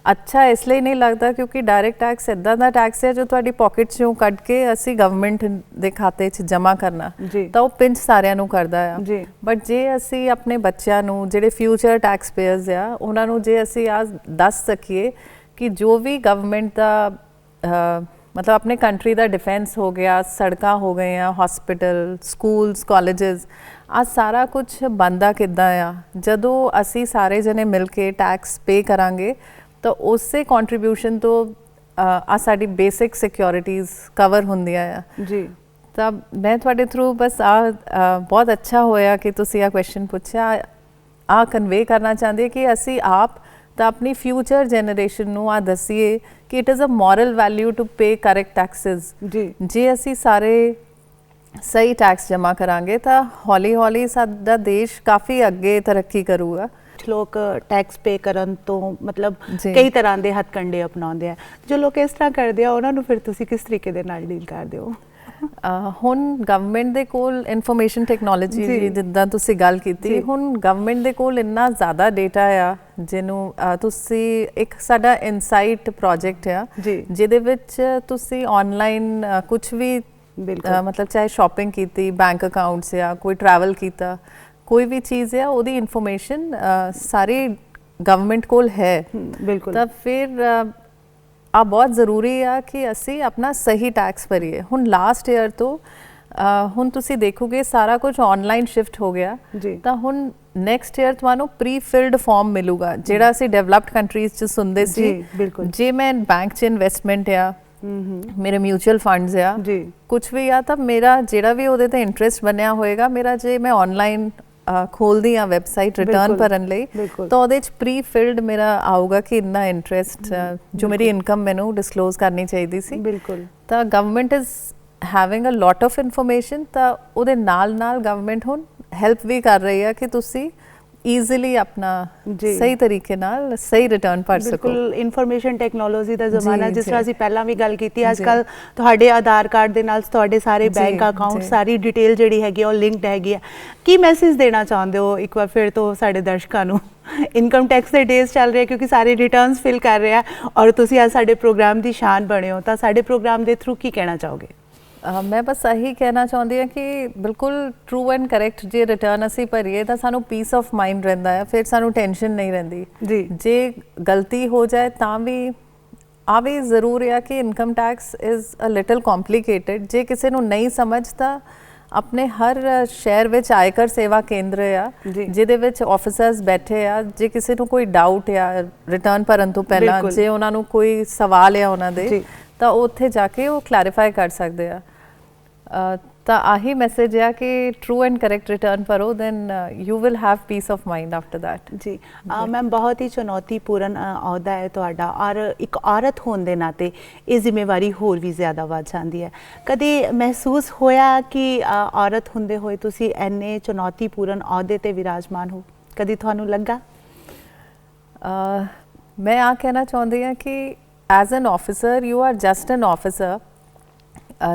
ਅੱਛਾ ਇਸ ਲਈ ਨਹੀਂ ਲੱਗਦਾ ਕਿਉਂਕਿ ਡਾਇਰੈਕਟ ਟੈਕਸ ਇੱਦਾਂ ਦਾ ਟੈਕਸ ਹੈ ਜੋ ਤੁਹਾਡੀ ਪਾਕਟ 'ਚੋਂ ਕੱਢ ਕੇ ਅਸੀਂ ਗਵਰਨਮੈਂਟ ਦੇ ਖਾਤੇ 'ਚ ਜਮ੍ਹਾਂ ਕਰਨਾ, ਤਾਂ ਉਹ ਪਿੰਚ ਸਾਰਿਆਂ ਨੂੰ ਕਰਦਾ ਆ। ਬਟ ਜੇ ਅਸੀਂ ਆਪਣੇ ਬੱਚਿਆਂ ਨੂੰ, ਜਿਹੜੇ ਫਿਊਚਰ ਟੈਕਸ ਪੇਅਰਸ ਆ, ਉਹਨਾਂ ਨੂੰ ਜੇ ਅਸੀਂ ਆ ਦੱਸ ਸਕੀਏ ਕਿ ਜੋ ਵੀ ਗਵਰਨਮੈਂਟ ਦਾ ਮਤਲਬ ਆਪਣੇ ਕੰਟਰੀ ਦਾ ਡਿਫੈਂਸ ਹੋ ਗਿਆ, ਸੜਕਾਂ ਹੋ ਗਈਆਂ, ਹਸਪੀਟਲ, ਸਕੂਲਸ, ਕਾਲਜਸ, ਆ ਸਾਰਾ ਕੁਝ ਬਣਦਾ ਕਿੱਦਾਂ ਆ। ਜਦੋਂ ਅਸੀਂ ਸਾਰੇ ਜਣੇ ਮਿਲ ਕੇ ਟੈਕਸ ਪੇ ਕਰਾਂਗੇ ਤਾਂ ਉਸੇ ਕੰਟਰੀਬਿਊਸ਼ਨ ਤੋਂ ਆ ਸਾਡੀ ਬੇਸਿਕ ਸਿਕਿਉਰਿਟੀਜ਼ ਕਵਰ ਹੁੰਦੀਆਂ ਆ ਜੀ। ਤਾਂ ਮੈਂ ਤੁਹਾਡੇ ਥਰੂ ਬਸ ਬਹੁਤ ਅੱਛਾ ਹੋਇਆ ਕਿ ਤੁਸੀਂ ਆ ਕੁਐਸਚਨ ਪੁੱਛਿਆ। ਆ ਕਨਵੇ ਕਰਨਾ ਚਾਹੁੰਦੇ ਕਿ ਅਸੀਂ ਆਪ ਤਾਂ ਆਪਣੀ ਫਿਊਚਰ ਜਨਰੇਸ਼ਨ ਨੂੰ ਆ ਦਸੀਏ ਕਿ it is a moral value to pay correct taxes ਜੀ। ਜੇ ਅਸੀਂ ਸਾਰੇ ਸਹੀ ਟੈਕਸ ਜਮ੍ਹਾਂ ਕਰਾਂਗੇ ਤਾਂ ਹੌਲੀ ਹੌਲੀ ਸਾਡਾ ਦੇਸ਼ ਕਾਫੀ ਅੱਗੇ ਤਰੱਕੀ ਕਰੂਗਾ। ਲੋਕ ਟੈਕਸ ਪੇ ਕਰਨ ਤੋਂ ਮਤਲਬ ਕਈ ਤਰ੍ਹਾਂ ਦੇ ਹੱਥਕੰਡੇ ਅਪਣਾਉਂਦੇ ਆ। ਜੋ ਲੋਕ ਇਸ ਤਰ੍ਹਾਂ ਕਰਦੇ ਆ ਉਹਨਾਂ ਨੂੰ ਫਿਰ ਤੁਸੀਂ ਕਿਸ ਤਰੀਕੇ ਦੇ ਨਾਲ ਡੀਲ ਕਰਦੇ ਹੋ? ਹੁਣ ਗਵਰਨਮੈਂਟ ਦੇ ਕੋਲ ਇਨਫੋਰਮੇਸ਼ਨ ਟੈਕਨੋਲੋਜੀ ਜਿੱਦਾਂ ਤੁਸੀਂ ਗੱਲ ਕੀਤੀ, ਹੁਣ ਗਵਰਨਮੈਂਟ ਦੇ ਕੋਲ ਇੰਨਾ ਜ਼ਿਆਦਾ ਡੇਟਾ ਆ ਜਿਹਨੂੰ ਤੁਸੀਂ ਇੱਕ ਸਾਡਾ ਇਨਸਾਈਟ ਪ੍ਰੋਜੈਕਟ ਆ ਜਿਹਦੇ ਵਿੱਚ ਤੁਸੀਂ ਆਨਲਾਈਨ ਕੁਝ ਵੀ ਮਤਲਬ ਚਾਹੇ ਸ਼ਾਪਿੰਗ ਕੀਤੀ, ਬੈਂਕ ਅਕਾਊਂਟਸ ਜਾਂ ਕੋਈ ਟਰੈਵਲ ਕੀਤਾ, ਕੋਈ ਵੀ ਚੀਜ਼ ਹੈ ਉਹਦੀ ਇਨਫੋਰਮੇਸ਼ਨ ਸਾਰੀ ਗਵਰਨਮੈਂਟ ਕੋਲ ਹੈ। ਬਿਲਕੁਲ। ਤਾਂ ਫਿਰ ਆ ਬਹੁਤ ਜ਼ਰੂਰੀ ਆ ਕਿ ਅਸੀਂ ਆਪਣਾ ਸਹੀ ਟੈਕਸ ਭਰੀਏ। ਹੁਣ ਲਾਸਟ ਈਅਰ ਤੋਂ ਹੁਣ ਤੁਸੀਂ ਦੇਖੋਗੇ ਸਾਰਾ ਕੁਝ ਆਨਲਾਈਨ ਸ਼ਿਫਟ ਹੋ ਗਿਆ, ਤਾਂ ਹੁਣ ਨੈਕਸਟ ਈਅਰ ਤੁਹਾਨੂੰ ਪ੍ਰੀ ਫਿਲਡ ਫਾਰਮ ਮਿਲੂਗਾ ਜਿਹੜਾ ਅਸੀਂ ਡਿਵੈਲਪਡ ਕੰਟਰੀਜ਼ 'ਚ ਸੁਣਦੇ ਸੀ। ਜੇ ਮੈਂ ਬੈਂਕ 'ਚ ਇਨਵੈਸਟਮੈਂਟ ਆ, ਮੇਰੇ ਮਿਊਚੁਅਲ ਫੰਡਸ ਆ, ਕੁਝ ਵੀ ਆ, ਤਾਂ ਮੇਰਾ ਜਿਹੜਾ ਵੀ ਉਹਦੇ ਤੇ ਇੰਟਰਸਟ ਬਣਿਆ ਹੋਏਗਾ, ਮੇਰਾ ਜੇ ਮੈਂ ਆਨਲਾਈਨ ਖੋਲਦੀ ਆ ਵੈਬਸਾਈਟ ਰਿਟਰਨ ਭਰਨ ਲਈ, ਤਾਂ ਉਹਦੇ 'ਚ ਪ੍ਰੀ ਫਿਲਡ ਮੇਰਾ ਆਊਗਾ ਕਿ ਇੰਨਾ ਇੰਟਰਸਟ ਜੋ ਮੇਰੀ ਇਨਕਮ ਮੈਨੂੰ ਡਿਸਕਲੋਜ਼ ਕਰਨੀ ਚਾਹੀਦੀ ਸੀ। ਬਿਲਕੁਲ। ਤਾਂ government is having a lot of information, ਤਾਂ ਉਹਦੇ ਨਾਲ ਨਾਲ ਗਵਰਨਮੈਂਟ ਹੁਣ ਹੈਲਪ ਵੀ ਕਰ ਰਹੀ ਆ ਕਿ ਤੁਸੀਂ ਈਜ਼ੀਲੀ ਆਪਣਾ ਸਹੀ ਤਰੀਕੇ ਨਾਲ ਸਹੀ ਰਿਟਰਨ ਭਰ ਸਕੋ। ਬਿਲਕੁਲ ਇਨਫੋਰਮੇਸ਼ਨ ਟੈਕਨੋਲੋਜੀ ਦਾ ਜ਼ਮਾਨਾ, ਜਿਸ ਤਰ੍ਹਾਂ ਅਸੀਂ ਪਹਿਲਾਂ ਵੀ ਗੱਲ ਕੀਤੀ, ਅੱਜ ਕੱਲ ਤੁਹਾਡੇ ਆਧਾਰ ਕਾਰਡ ਦੇ ਨਾਲ ਤੁਹਾਡੇ ਸਾਰੇ ਬੈਂਕ ਅਕਾਊਂਟ, ਸਾਰੀ ਡਿਟੇਲ ਜਿਹੜੀ ਹੈਗੀ ਉਹ ਲਿੰਕਡ ਹੈਗੀ ਹੈ। ਕੀ ਮੈਸੇਜ ਦੇਣਾ ਚਾਹੁੰਦੇ ਹੋ ਇੱਕ ਵਾਰ ਫਿਰ ਤੋਂ ਸਾਡੇ ਦਰਸ਼ਕਾਂ ਨੂੰ? ਇਨਕਮ ਟੈਕਸ ਦੇ ਡੇਜ਼ ਚੱਲ ਰਹੇ, ਕਿਉਂਕਿ ਸਾਰੇ ਰਿਟਰਨਸ ਫਿਲ ਕਰ ਰਹੇ ਆ ਔਰ ਤੁਸੀਂ ਅੱਜ ਸਾਡੇ ਪ੍ਰੋਗਰਾਮ ਦੀ ਸ਼ਾਨ ਬਣੇ ਹੋ, ਤਾਂ ਸਾਡੇ ਪ੍ਰੋਗਰਾਮ ਦੇ ਥਰੂ ਕੀ ਕਹਿਣਾ ਚਾਹੋਗੇ? ਮੈਂ ਬਸ ਇਹੀ ਕਹਿਣਾ ਚਾਹੁੰਦੀ ਹਾਂ ਕਿ ਬਿਲਕੁਲ ਟਰੂ ਐਂਡ ਕਰੈਕਟ ਜੇ ਰਿਟਰਨ ਅਸੀਂ ਭਰੀਏ ਤਾਂ ਸਾਨੂੰ ਪੀਸ ਆਫ ਮਾਈਂਡ ਰਹਿੰਦਾ ਹੈ, ਫਿਰ ਸਾਨੂੰ ਟੈਨਸ਼ਨ ਨਹੀਂ ਰਹਿੰਦੀ ਜੀ। ਜੇ ਗਲਤੀ ਹੋ ਜਾਏ ਤਾਂ ਵੀ ਜ਼ਰੂਰ ਹੈ ਕਿ income tax is a little complicated. ਜੇ ਕਿਸੇ ਨੂੰ ਨਹੀਂ ਸਮਝਦਾ, ਆਪਣੇ ਹਰ ਸ਼ਹਿਰ ਵਿੱਚ ਆਇਕਰ ਸੇਵਾ ਕੇਂਦਰ ਆ ਜਿਹਦੇ ਵਿੱਚ ਆਫਿਸਰਸ ਬੈਠੇ ਆ, ਜੇ ਕਿਸੇ ਨੂੰ ਕੋਈ ਡਾਊਟ ਆ ਰਿਟਰਨ ਭਰਨ ਤੋਂ ਪਹਿਲਾਂ, ਜੇ ਉਹਨਾਂ ਨੂੰ ਕੋਈ ਸਵਾਲ ਆ ਉਹਨਾਂ ਦੇ, ਤਾਂ ਉੱਥੇ ਜਾ ਕੇ ਉਹ ਕਲੈਰੀਫਾਈ ਕਰ ਸਕਦੇ ਆ। ਤਾਂ ਆਹੀ ਮੈਸੇਜ ਹੈ ਕਿ ਟਰੂ ਐਂਡ ਕਰੈਕਟ ਰਿਟਰਨ ਭਰੋ, then you will have peace of mind after that. ਜੀ ਮੈਮ, ਬਹੁਤ ਹੀ ਚੁਣੌਤੀਪੂਰਨ ਅਹੁਦਾ ਹੈ ਤੁਹਾਡਾ, ਔਰ ਇੱਕ ਔਰਤ ਹੋਣ ਦੇ ਨਾਤੇ ਇਹ ਜ਼ਿੰਮੇਵਾਰੀ ਹੋਰ ਵੀ ਜ਼ਿਆਦਾ ਵੱਧ ਜਾਂਦੀ ਹੈ। ਕਦੇ ਮਹਿਸੂਸ ਹੋਇਆ ਕਿ ਔਰਤ ਹੁੰਦੇ ਹੋਏ ਤੁਸੀਂ ਇੰਨੇ ਚੁਣੌਤੀਪੂਰਨ ਅਹੁਦੇ 'ਤੇ ਵਿਰਾਜਮਾਨ ਹੋ? ਕਦੀ ਤੁਹਾਨੂੰ ਲੱਗਾ? ਮੈਂ ਆ ਕਹਿਣਾ ਚਾਹੁੰਦੀ ਹਾਂ ਕਿ as an officer you are just an officer.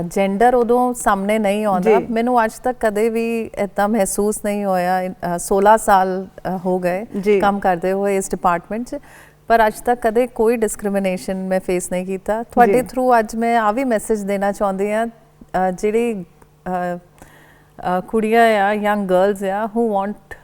Gender ਉਦੋਂ ਸਾਹਮਣੇ ਨਹੀਂ ਆਉਂਦਾ। ਮੈਨੂੰ ਅੱਜ ਤੱਕ ਕਦੇ ਵੀ ਇੱਦਾਂ ਮਹਿਸੂਸ ਨਹੀਂ ਹੋਇਆ। 16 ਸਾਲ ਹੋ ਗਏ ਕੰਮ ਕਰਦੇ ਹੋਏ ਇਸ ਡਿਪਾਰਟਮੈਂਟ 'ਚ, ਪਰ ਅੱਜ ਤੱਕ ਕਦੇ ਕੋਈ ਡਿਸਕ੍ਰਿਮੀਨੇਸ਼ਨ ਮੈਂ ਫੇਸ ਨਹੀਂ ਕੀਤਾ। ਤੁਹਾਡੇ ਥਰੂ ਅੱਜ ਮੈਂ ਆ ਵੀ ਮੈਸੇਜ ਦੇਣਾ ਚਾਹੁੰਦੀ ਹਾਂ, ਜਿਹੜੀ ਕੁੜੀਆਂ ਆ, ਯੰਗ ਗਰਲਸ ਆ, ਹੂ ਵਾਂਟ,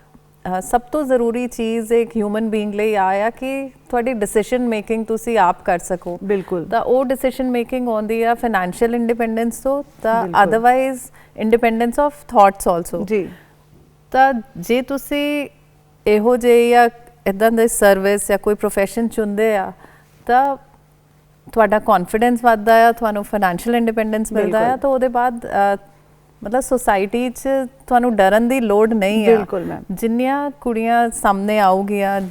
ਸਭ ਤੋਂ ਜ਼ਰੂਰੀ ਚੀਜ਼ ਇੱਕ ਹਿਊਮਨ ਬੀਇੰਗ ਲਈ ਆ ਕਿ ਤੁਹਾਡੀ ਡਿਸੀਜਨ ਮੇਕਿੰਗ ਤੁਸੀਂ ਆਪ ਕਰ ਸਕੋ। ਬਿਲਕੁਲ। ਤਾਂ ਉਹ ਡਿਸੀਜਨ ਮੇਕਿੰਗ ਆਉਂਦੀ ਆ ਫਾਈਨੈਂਸ਼ੀਅਲ ਇੰਡੀਪੈਂਡੈਂਸ ਤੋਂ, ਤਾਂ otherwise independence of thoughts also. ਜੀ। ਤਾਂ ਜੇ ਤੁਸੀਂ ਇਹੋ ਜਿਹੇ ਜਾਂ ਇੱਦਾਂ ਦੇ ਸਰਵਿਸ ਜਾਂ ਕੋਈ ਪ੍ਰੋਫੈਸ਼ਨ ਚੁਣਦੇ ਆ, ਤਾਂ ਤੁਹਾਡਾ ਕੌਨਫੀਡੈਂਸ ਵੱਧਦਾ ਆ, ਤੁਹਾਨੂੰ ਫਾਈਨੈਂਸ਼ੀਅਲ ਇੰਡੀਪੈਂਡੈਂਸ ਮਿਲਦਾ ਆ, ਤਾਂ ਉਹਦੇ ਬਾਅਦ ਮਤਲਬ ਸੋਸਾਇਟੀ 'ਚ ਤੁਹਾਨੂੰ ਡਰਨ ਦੀ ਲੋੜ ਨਹੀਂ ਹੈ। ਬਿਲਕੁਲ ਮੈਮ। ਜਿੰਨੀਆਂ ਕੁੜੀਆਂ ਸਾਹਮਣੇ ਆਉਗੀਆਂ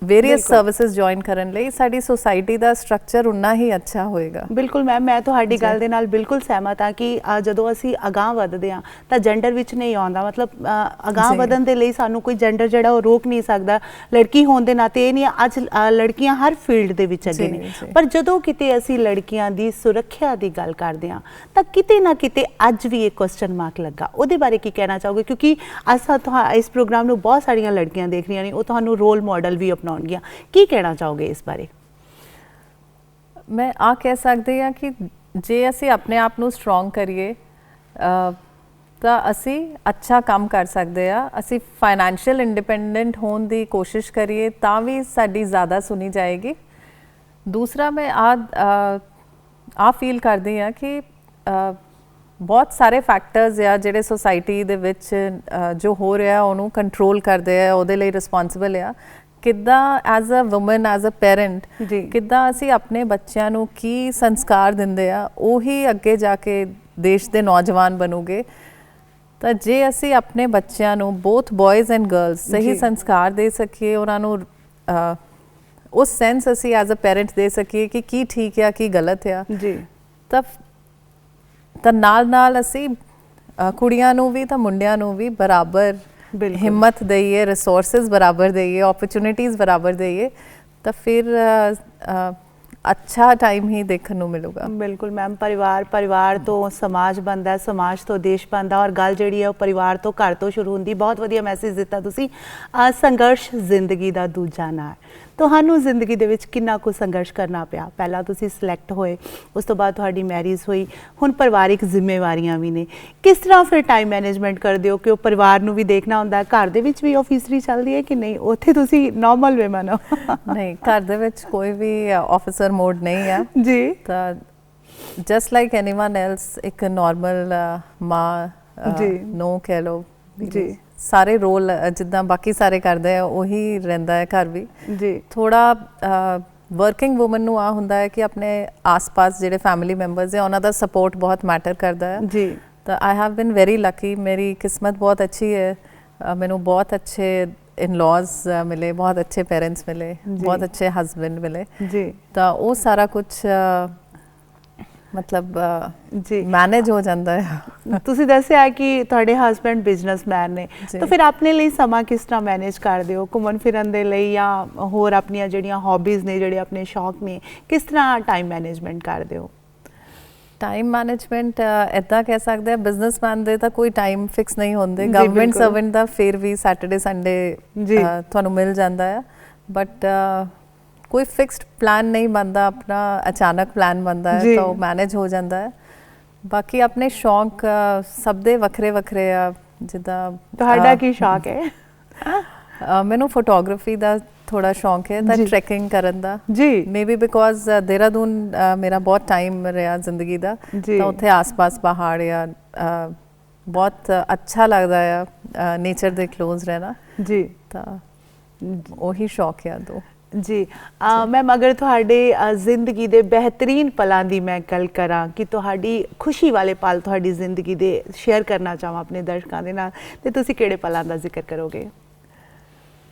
ਵੇਰੀਅਸ ਸਰਵਿਸਿਜ਼ ਜੁਆਇਨ ਕਰਨ ਲਈ, ਸਾਡੀ ਸੋਸਾਇਟੀ ਦਾ ਸਟਰਕਚਰ ਉਨਾ ਹੀ ਅੱਛਾ ਹੋਏਗਾ। ਬਿਲਕੁਲ ਮੈਮ, ਮੈਂ ਤੁਹਾਡੀ ਗੱਲ ਦੇ ਨਾਲ ਬਿਲਕੁਲ ਸਹਿਮਤ ਹਾਂ ਕਿ ਜਦੋਂ ਅਸੀਂ ਅਗਾਂਹ ਵਧਦੇ ਹਾਂ ਤਾਂ ਜੈਂਡਰ ਵਿੱਚ ਨਹੀਂ ਆਉਂਦਾ। ਮਤਲਬ ਅਗਾਂਹ ਵਧਣ ਦੇ ਲਈ ਸਾਨੂੰ ਕੋਈ ਜੈਂਡਰ ਜਿਹੜਾ ਉਹ ਰੋਕ ਨਹੀਂ ਸਕਦਾ। ਲੜਕੀ ਹੋਣ ਦੇ ਨਾਤੇ ਇਹ ਨਹੀਂ, ਅੱਜ ਲੜਕੀਆਂ ਹਰ ਫੀਲਡ ਦੇ ਵਿੱਚ ਅੱਗੇ ਨੇ, ਪਰ ਜਦੋਂ ਕਿਤੇ ਅਸੀਂ ਲੜਕੀਆਂ ਦੀ ਸੁਰੱਖਿਆ ਦੀ ਗੱਲ ਕਰਦੇ ਹਾਂ ਤਾਂ ਕਿਤੇ ਨਾ ਕਿਤੇ ਅੱਜ ਵੀ ਇੱਕ ਕੁਐਸਚਨ ਮਾਰਕ ਲੱਗਾ। ਉਹਦੇ ਬਾਰੇ ਕੀ ਕਹਿਣਾ ਚਾਹੋਗੇ? ਕਿਉਂਕਿ ਅੱਜ ਇਸ ਪ੍ਰੋਗਰਾਮ ਨੂੰ ਬਹੁਤ ਸਾਰੀਆਂ ਲੜਕੀਆਂ ਦੇਖ ਰਹੀਆਂ ਨੇ, ਉਹ ਤੁਹਾਨੂੰ ਰੋਲ ਮਾਡਲ ਵੀ ਅਪਣਾਉਣਗੀਆਂ। ਕੀ ਕਹਿਣਾ ਚਾਹੋਗੇ ਇਸ ਬਾਰੇ? ਮੈਂ ਆ ਕਹਿ ਸਕਦੀ ਹਾਂ ਕਿ ਜੇ ਅਸੀਂ ਆਪਣੇ ਆਪ ਨੂੰ ਸਟਰੋਂਗ ਕਰੀਏ ਤਾਂ ਅਸੀਂ ਅੱਛਾ ਕੰਮ ਕਰ ਸਕਦੇ ਆ। ਅਸੀਂ ਫਾਈਨੈਂਸ਼ੀਅਲ ਇੰਡੀਪੈਂਡੈਂਟ ਹੋਣ ਦੀ ਕੋਸ਼ਿਸ਼ ਕਰੀਏ ਤਾਂ ਵੀ ਸਾਡੀ ਜ਼ਿਆਦਾ ਸੁਣੀ ਜਾਏਗੀ। ਦੂਸਰਾ, ਮੈਂ ਆ ਫੀਲ ਕਰਦੀ ਹਾਂ ਕਿ ਬਹੁਤ ਸਾਰੇ ਫੈਕਟਰਸ ਆ ਜਿਹੜੇ ਸੋਸਾਇਟੀ ਦੇ ਵਿੱਚ ਜੋ ਹੋ ਰਿਹਾ ਉਹਨੂੰ ਕੰਟਰੋਲ ਕਰਦੇ ਆ, ਉਹਦੇ ਲਈ ਰਿਸਪੌਂਸਿਬਲ ਆ। ਕਿੱਦਾਂ as a woman, as a parent, ਕਿੱਦਾਂ ਅਸੀਂ ਆਪਣੇ ਬੱਚਿਆਂ ਨੂੰ ਕੀ ਸੰਸਕਾਰ ਦਿੰਦੇ ਆ, ਉਹੀ ਅੱਗੇ ਜਾ ਕੇ ਦੇਸ਼ ਦੇ ਨੌਜਵਾਨ ਬਣੂਗੇ। ਤਾਂ ਜੇ ਅਸੀਂ ਆਪਣੇ ਬੱਚਿਆਂ ਨੂੰ, ਬੋਥ ਬॉयਜ਼ ਐਂਡ ਗਰਲਸ, ਸਹੀ ਸੰਸਕਾਰ ਦੇ ਸਕੀਏ, ਉਹਨਾਂ ਨੂੰ ਉਸ ਸੈਂਸ ਅਸੀਂ ਐਜ਼ ਅ ਪੈਰੈਂਟ ਦੇ ਸਕੀਏ ਕਿ ਕੀ ਠੀਕ ਆ, ਕੀ ਗਲਤ ਆ, ਤਾਂ ਨਾਲ ਅਸੀਂ ਕੁੜੀਆਂ ਨੂੰ ਵੀ ਤਾਂ ਮੁੰਡਿਆਂ ਨੂੰ ਵੀ ਬਰਾਬਰ ਹਿੰਮਤ ਦਈਏ, ਰਿਸੋਰਸਿਸ ਬਰਾਬਰ ਦਈਏ, ਓਪਰਚੁਨਿਟੀਜ਼ ਬਰਾਬਰ ਦਈਏ, ਤਾਂ ਫਿਰ ਅੱਛਾ ਟਾਈਮ ਹੀ ਦੇਖਣ ਨੂੰ ਮਿਲੂਗਾ। ਬਿਲਕੁਲ ਮੈਮ, ਪਰਿਵਾਰ ਤੋਂ ਸਮਾਜ ਬਣਦਾ, ਸਮਾਜ ਤੋਂ ਦੇਸ਼ ਬਣਦਾ, ਔਰ ਗੱਲ ਜਿਹੜੀ ਹੈ ਉਹ ਪਰਿਵਾਰ ਤੋਂ, ਘਰ ਤੋਂ ਸ਼ੁਰੂ ਹੁੰਦੀ। ਬਹੁਤ ਵਧੀਆ ਮੈਸੇਜ ਦਿੱਤਾ ਤੁਸੀਂ। ਸੰਘਰਸ਼ ਜ਼ਿੰਦਗੀ ਦਾ ਦੂਜਾ ਨਾਂ। ਤੁਹਾਨੂੰ ਜ਼ਿੰਦਗੀ ਦੇ ਵਿੱਚ ਕਿੰਨਾ ਕੁ ਸੰਘਰਸ਼ ਕਰਨਾ ਪਿਆ? ਪਹਿਲਾਂ ਤੁਸੀਂ ਸਿਲੈਕਟ ਹੋਏ, ਉਸ ਤੋਂ ਬਾਅਦ ਤੁਹਾਡੀ ਮੈਰਿਜ ਹੋਈ, ਹੁਣ ਪਰਿਵਾਰਿਕ ਜ਼ਿੰਮੇਵਾਰੀਆਂ ਵੀ ਨੇ। ਕਿਸ ਤਰ੍ਹਾਂ ਫਿਰ ਟਾਈਮ ਮੈਨੇਜਮੈਂਟ ਕਰਦੇ ਹੋ ਕਿ ਉਹ ਪਰਿਵਾਰ ਨੂੰ ਵੀ ਦੇਖਣਾ ਹੁੰਦਾ? ਘਰ ਦੇ ਵਿੱਚ ਵੀ ਆਫਿਸਰੀ ਚੱਲਦੀ ਹੈ ਕਿ ਨਹੀਂ? ਉੱਥੇ ਤੁਸੀਂ ਨਾਰਮਲ ਵੇਮਨ ਹੋ? ਨਹੀਂ, ਘਰ ਦੇ ਵਿੱਚ ਕੋਈ ਵੀ ਆਫਿਸਰ ਮੋਡ ਨਹੀਂ ਹੈ ਜੀ। ਤਾਂ ਜਸਟ ਲਾਈਕ ਐਨੀਵਨ ਐਲਸ, ਇੱਕ ਨਾਰਮਲ ਮਾਂ ਨੂੰ ਕਹਿ ਲਓ ਜੀ, ਸਾਰੇ ਰੋਲ ਜਿੱਦਾਂ ਬਾਕੀ ਸਾਰੇ ਕਰਦੇ ਆ ਉਹੀ ਰਹਿੰਦਾ ਹੈ ਘਰ ਵੀ ਜੀ। ਥੋੜਾ ਵਰਕਿੰਗ ਵੂਮਨ ਨੂੰ ਆ ਹੁੰਦਾ ਹੈ ਕਿ ਆਪਣੇ ਆਸ-ਪਾਸ ਜਿਹੜੇ ਫੈਮਿਲੀ ਮੈਂਬਰਸ ਹੈ ਉਹਨਾਂ ਦਾ ਸਪੋਰਟ ਬਹੁਤ ਮੈਟਰ ਕਰਦਾ ਹੈ ਜੀ। ਤਾਂ I have been very Lucky, ਮੇਰੀ ਕਿਸਮਤ ਬਹੁਤ ਅੱਛੀ ਹੈ। ਮੈਨੂੰ ਬਹੁਤ ਅੱਛੇ ਇਨ-ਲॉज ਮਿਲੇ, ਬਹੁਤ ਅੱਛੇ ਪੇਰੈਂਟਸ ਮਿਲੇ, ਬਹੁਤ ਅੱਛੇ ਹਸਬੈਂਡ ਮਿਲੇ ਜੀ। ਤਾਂ ਉਹ ਸਾਰਾ ਕੁਝ ਮਤਲਬ ਜੀ ਮੈਨੇਜ ਹੋ ਜਾਂਦਾ ਹੈ। ਤੁਸੀਂ ਦੱਸਿਆ ਕਿ ਤੁਹਾਡੇ ਹਸਬੈਂਡ ਬਿਜ਼ਨਸਮੈਨ ਨੇ, ਤਾਂ ਫਿਰ ਆਪਣੇ ਲਈ ਸਮਾਂ ਕਿਸ ਤਰ੍ਹਾਂ ਮੈਨੇਜ ਕਰਦੇ ਹੋ ਘੁੰਮਣ ਫਿਰਨ ਦੇ ਲਈ, ਜਾਂ ਹੋਰ ਆਪਣੀਆਂ ਜਿਹੜੀਆਂ ਹੌਬੀਜ਼ ਨੇ, ਜਿਹੜੇ ਆਪਣੇ ਸ਼ੌਕ ਨੇ, ਕਿਸ ਤਰ੍ਹਾਂ ਟਾਈਮ ਮੈਨੇਜਮੈਂਟ ਕਰਦੇ ਹੋ? ਟਾਈਮ ਮੈਨੇਜਮੈਂਟ ਇੱਦਾਂ ਕਹਿ ਸਕਦੇ ਆ, ਬਿਜ਼ਨਸਮੈਨ ਦੇ ਤਾਂ ਕੋਈ ਟਾਈਮ ਫਿਕਸ ਨਹੀਂ ਹੁੰਦੇ, ਗਵਰਨਮੈਂਟ ਸਰਵੈਂਟ ਦਾ ਫਿਰ ਵੀ ਸੈਟਰਡੇ ਸੰਡੇ ਤੁਹਾਨੂੰ ਮਿਲ ਜਾਂਦਾ ਹੈ, ਬਟ ਕੋਈ ਫਿਕਸਡ ਪਲਾਨ ਨਹੀਂ ਬਣਦਾ, ਆਪਣਾ ਅਚਾਨਕ ਪਲਾਨ ਬਣਦਾ ਹੈ ਤਾਂ ਉਹ ਮੈਨੇਜ ਹੋ ਜਾਂਦਾ ਹੈ। ਬਾਕੀ ਆਪਣੇ ਸ਼ੌਂਕ ਸਭ ਦੇ ਵੱਖਰੇ ਵੱਖਰੇ ਆ, ਜਿੱਦਾਂ ਤੁਹਾਡਾ ਕੀ ਸ਼ੌਕ ਹੈ? ਮੈਨੂੰ ਫੋਟੋਗ੍ਰਾਫੀ ਦਾ ਥੋੜਾ ਸ਼ੌਂਕ ਹੈ, ਤਾਂ ਟਰੈਕਿੰਗ ਕਰਨ ਦਾ ਜੀ, ਮੇਬੀ ਬਿਕੋਜ਼ ਦੇਹਰਾਦੂਨ ਮੇਰਾ ਬਹੁਤ ਟਾਈਮ ਰਿਹਾ ਜ਼ਿੰਦਗੀ ਦਾ, ਤਾਂ ਉੱਥੇ ਆਸ-ਪਾਸ ਪਹਾੜ ਆ, ਬਹੁਤ ਅੱਛਾ ਲੱਗਦਾ ਆ ਨੇਚਰ ਦੇ ਕਲੋਜ਼ ਰਹਿਣਾ ਜੀ, ਤਾਂ ਉਹੀ ਸ਼ੌਕ ਆ ਦੋ ਜੀ। ਮੈਮ ਅਗਰ ਤੁਹਾਡੇ ਜ਼ਿੰਦਗੀ ਦੇ ਬਿਹਤਰੀਨ ਪਲਾਂ ਦੀ ਮੈਂ ਗੱਲ ਕਰਾਂ ਕਿ ਤੁਹਾਡੀ ਖੁਸ਼ੀ ਵਾਲੇ ਪਲ ਤੁਹਾਡੀ ਜ਼ਿੰਦਗੀ ਦੇ ਸ਼ੇਅਰ ਕਰਨਾ ਚਾਹਾਂ ਆਪਣੇ ਦਰਸ਼ਕਾਂ ਦੇ ਨਾਲ, ਤੇ ਤੁਸੀਂ ਕਿਹੜੇ ਪਲਾਂ ਦਾ ਜ਼ਿਕਰ ਕਰੋਗੇ?